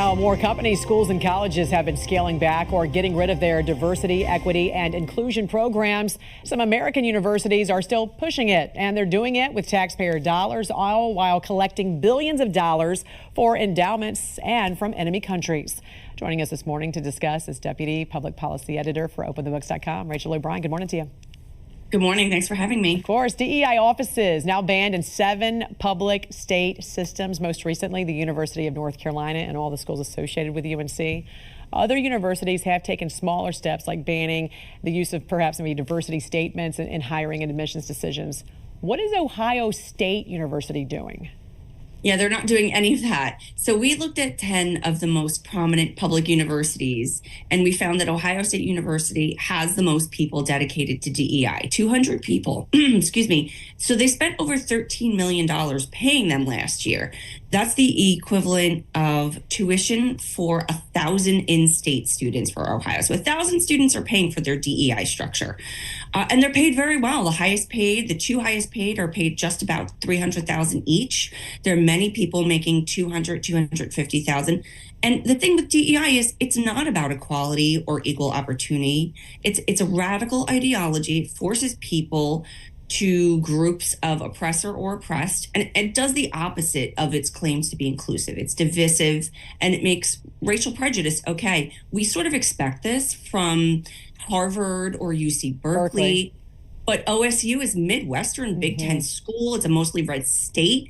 Well, more companies, schools, and colleges have been scaling back or getting rid of their diversity, equity, and inclusion programs. Some American universities are still pushing it, and they're doing it with taxpayer dollars, all while collecting billions of dollars for endowments and from enemy countries. Joining us this morning to discuss is Deputy Public Policy Editor for OpenTheBooks.com, Rachel O'Brien. Good morning to you. Good morning. Thanks for having me. Of course. DEI offices now banned in 7 public state systems, most recently the University of North Carolina and all the schools associated with UNC. Other universities have taken smaller steps, like banning the use of perhaps maybe diversity statements in hiring and admissions decisions. What is Ohio State University doing? Yeah, they're not doing any of that. So we looked at 10 of the most prominent public universities, and we found that Ohio State University has the most people dedicated to DEI, 200 people, excuse me. So they spent over $13 million paying them last year. That's the equivalent of tuition for 1,000 in-state students for Ohio. So 1,000 students are paying for their DEI structure. And they're paid very well. The 2 highest paid are paid just about $300,000 each. There are many people making $200,000, $250,000. And the thing with DEI is it's not about equality or equal opportunity. It's a radical ideology. It forces people to groups of oppressor or oppressed, and it does the opposite of its claims to be inclusive. It's divisive, and it makes racial prejudice okay. We sort of expect this from Harvard or UC Berkeley. But OSU is Midwestern Big Ten school. It's a mostly red state.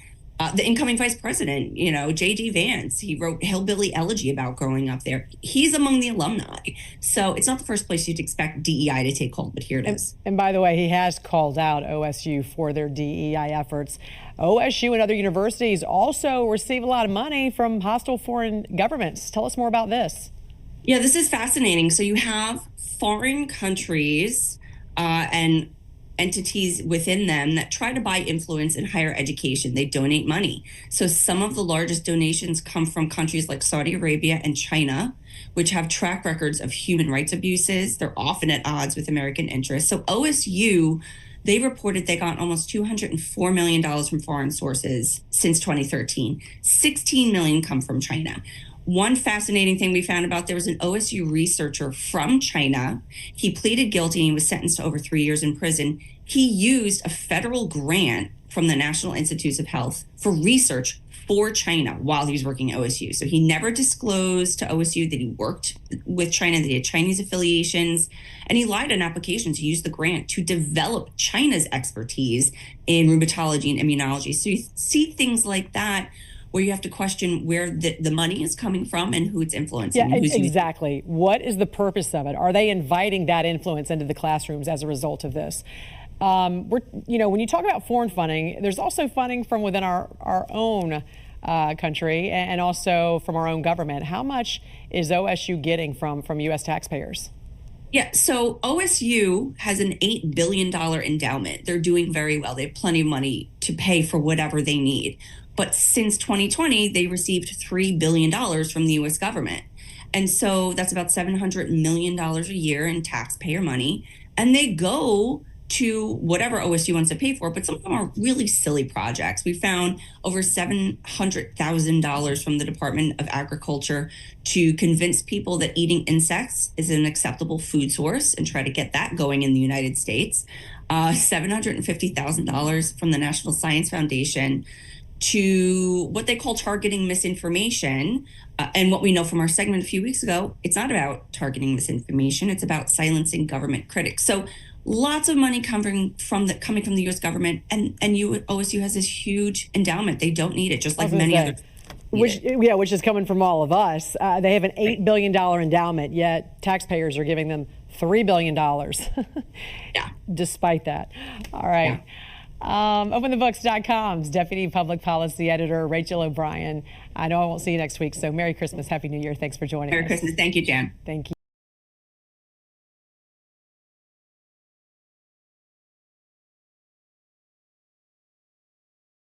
The incoming vice president, J.D. Vance, he wrote Hillbilly Elegy about growing up there. He's among the alumni. So it's not the first place you'd expect DEI to take hold, but here it is. And by the way, he has called out OSU for their DEI efforts. OSU and other universities also receive a lot of money from hostile foreign governments. Tell us more about this. Yeah, this is fascinating. So you have foreign countries and entities within them that try to buy influence in higher education. They donate money. So some of the largest donations come from countries like Saudi Arabia and China, which have track records of human rights abuses. They're often at odds with American interests. So OSU, they reported they got almost $204 million from foreign sources since 2013. 16 million come from China. One fascinating thing we found about there was an OSU researcher from China. He pleaded guilty and was sentenced to over 3 years in prison. He used a federal grant from the National Institutes of Health for research for China while he was working at OSU. So he never disclosed to OSU that he worked with China, that he had Chinese affiliations, and he lied on applications. He used the grant to develop China's expertise in rheumatology and immunology. So you see things like that, where you have to question where the money is coming from and who it's influencing. Yeah, exactly. What is the purpose of it? Are they inviting that influence into the classrooms as a result of this? When you talk about foreign funding, there's also funding from within our own country and also from our own government. How much is OSU getting from U.S. taxpayers? Yeah, so OSU has an $8 billion endowment. They're doing very well. They have plenty of money to pay for whatever they need. But since 2020, they received $3 billion from the U.S. government. And so that's about $700 million a year in taxpayer money. And they go to whatever OSU wants to pay for, but some of them are really silly projects. We found over $700,000 from the Department of Agriculture to convince people that eating insects is an acceptable food source and try to get that going in the United States. $750,000 from the National Science Foundation to what they call targeting misinformation. And what we know from our segment a few weeks ago, it's not about targeting misinformation. It's about silencing government critics. So lots of money coming from the U.S. government, and OSU has this huge endowment. They don't need it, just like many others. Which is coming from all of us. They have an $8 billion endowment, yet taxpayers are giving them $3 billion. Yeah. Despite that. All right. Yeah. OpenTheBooks.com's Deputy Public Policy Editor, Rachel O'Brien. I know I won't see you next week, so Merry Christmas, Happy New Year. Thanks for joining us. Merry Christmas. Thank you, Jan. Thank you.